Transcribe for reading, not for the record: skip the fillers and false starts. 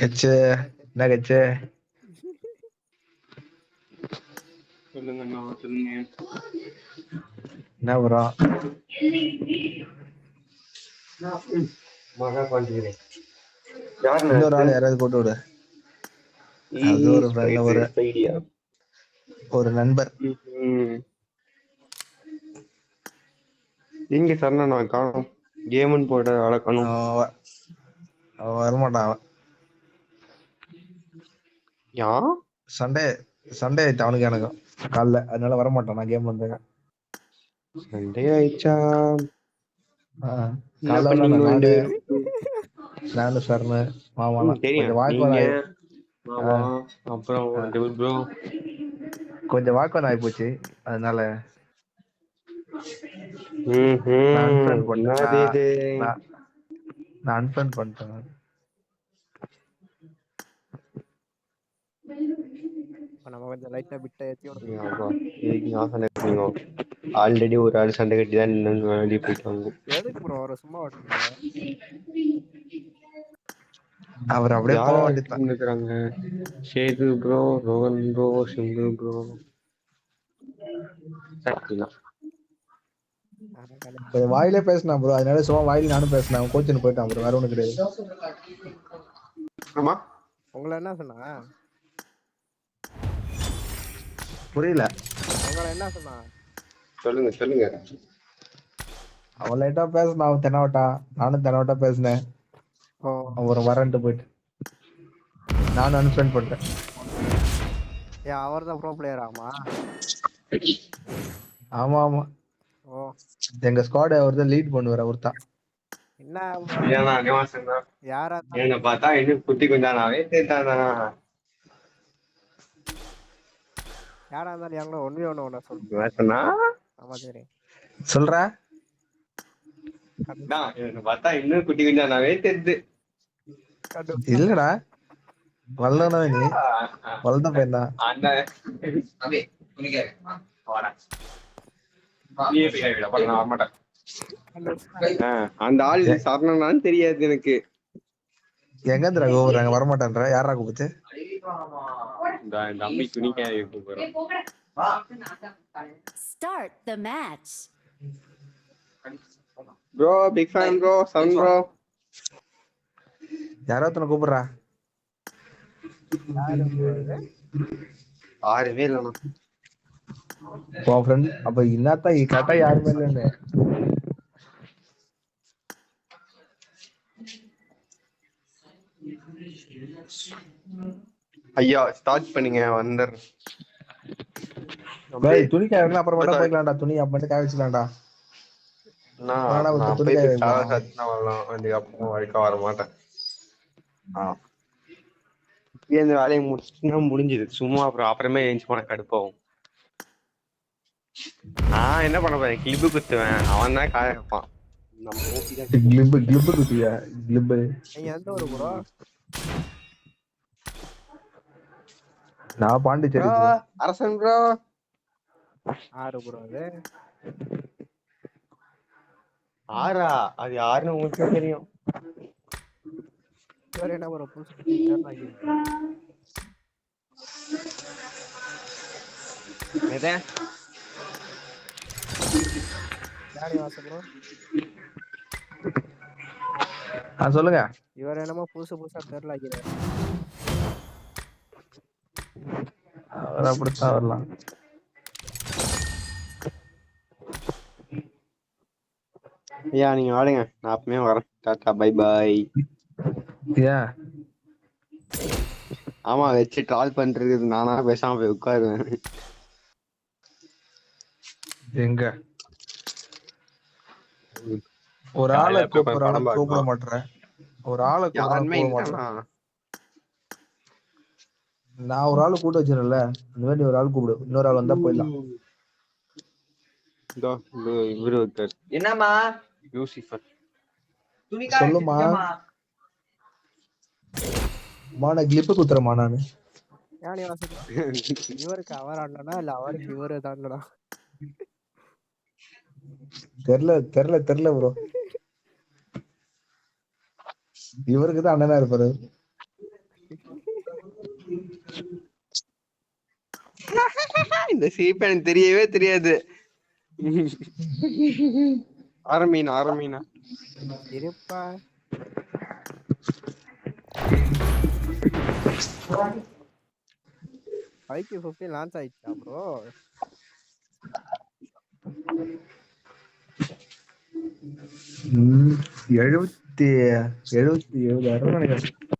கச்சு என்ன கச்சு சொல்லுங்க சொல்லுங்க. என்ன ப்ரோ மகா பண்ணிக்கிறேன். இன்னொரு ஆள் யாராவது போட்டு விடு. அது ஒரு ஃப்ரெண்ட், ஒரு நண்பர். எங்க சரணா நான் காணும் கேம்னு போட வளர்க்கணும். அவன் வரமாட்டான். அவன் யா சண்டே ஆயிடுச்சு அவனுக்கு எனக்கும் காலைல, அதனால வரமாட்டான். நான் கேம் வந்தேன். சண்டே ஆயிடுச்சா? காலைல நானு சரணு மாமாலாம் கொஞ்சம் வாக்குவாதம். அப்புறம் கொஞ்சம் வாக்குவாதம் ஆகி போச்சு, அதனால நான் அன்ஃப்ரெண்ட் பண்ணிட்டேன். நம்ம கொஞ்சம் லைட்டா பிட்ட ஏத்தி ஆல்ரெடி ஒரு ஆள் சண்டை கட்டி தான் வெளியே போயிட்டாங்க. எதுக்கு ப்ரோ அவரை சும்மா விட்டுருங்க? அவர் அப்படியே போக வேண்டியதுதான். சேது ப்ரோ, ரோகன் ப்ரோ, சிந்து ப்ரோ. வாயிலே பேசினான் ப்ரோ, அதனால சும்மா வாயில நானும் பேசினேன். கோச்சின்னு போயிட்டான் ப்ரோ, வேற ஒண்ணு கிடையாது. ஆமா, உங்களை என்ன சொன்னா? புரியல. உங்களை என்ன சொன்னா? சொல்லுங்க. அவன் லைட்டா பேசினான், அவன் தெனாவட்டா, நானும் தெனாவட்டா பேசினேன். அவன் வரன்ட்டு போயிட்டு நானும் அன்ஃப்ரெண்ட் பண்ணிட்டேன். அவர் தான் ப்ரோ பிளேயர் ஆமா? ஆமா. எங்க ஸ்குவாட் அவர் தான் லீட் பண்ணுவார். அவர் தான். என்ன பார்த்தா இன்னும் குட்டி கொஞ்சானாவே தேட்டானா. யாரா இருந்தாலும் எங்கள ஒண்ணு சொல்லுங்க. ஆமா சரி சொல்ற. என்ன பார்த்தா இன்னும் குட்டி கொஞ்சானாவே தெரியுது. இல்லடா, வளர்ந்தா நீ வளர்ந்த பையன் தான். அந்த ஆள் சரணனான்னு தெரியாது எனக்கு. எங்க இருந்து கூப்பிடுறாங்க? வரமாட்டேன்ற யாரா கூப்பிட்டு? தம்பி துணிக்காய கூப்பிடுறோம். Start the match. Bro, big fan bro, son bro. யாரோ ஒருத்தனை கூப்பிடுறா. யாருமே இல்லைண்ணா. உன் ஃப்ரெண்ட் அப்ப இன்னாத்தான் கரெக்டா யாருமே இல்லைன்னு. ஐயா ஸ்டார்ட் பண்ணுங்க வந்துடுறேன். துணி காய வைக்கணும், அப்புறம் மட்டும் போய்க்கலாம்டா. துணி அப்ப காய வச்சுக்கலாம்டா. வர மாட்டேன். இந்த வேலையை முடிச்சுன்னா முடிஞ்சுது. சும்மா அப்புறமே எழுந்து போன கடுப்பாகும். நான் என்ன பண்ண போறேன்? கிளிப்பு குத்துவேன், அவன் தான் காய வைப்பான். நான் பாண்டிச்சேரி அரசன் ப்ரோ. ஆறா? அது யாருன்னு உங்களுக்கு தெரியும். என்ன ப்ரோ புதுசு சொல்லுங்க. இவர் என்னமோ புதுசா பேர்ல ஆகிறாரு. அவர் அப்படித்தான் வரலாம். ஐயா நீங்க வாடுங்க, நான் அப்பமே வரேன். Tata bye bye. ஆமா, வச்சு கால் பண்றது நானா பேசாம போய் உட்காருவேன். எங்க ஒரு ஆளை கூப்பிட மாட்டேன். ஒரு ஆளை நான் ஒரு ஆளு கூட்ட வச்சிருக்கேன்ல, இந்த மாதிரி ஒரு ஆள் கூப்பிடு. இன்னொரு ஆள் வந்தா போயிடலாம். இவரு ஒருத்தர். என்னம்மா யூசிஃபர் சொல்லுமா. நான் கிளிப்பு குத்துறமா நானு. இவருக்கு அவர் ஆடலனா இல்ல அவருக்கு இவரு தாண்டா? தெரியல ப்ரோ. இவருக்கு தான் அண்ணனா இருப்பாரு. இந்த சீப் எனக்கு தெரியவே தெரியாது. ஆரம்பீனா இருப்பா. ஐக்யூ 15 லான்ச் ஆயிடுச்சா ப்ரோ? எழுபத்தி 70,000 நினைக்கிறேன்.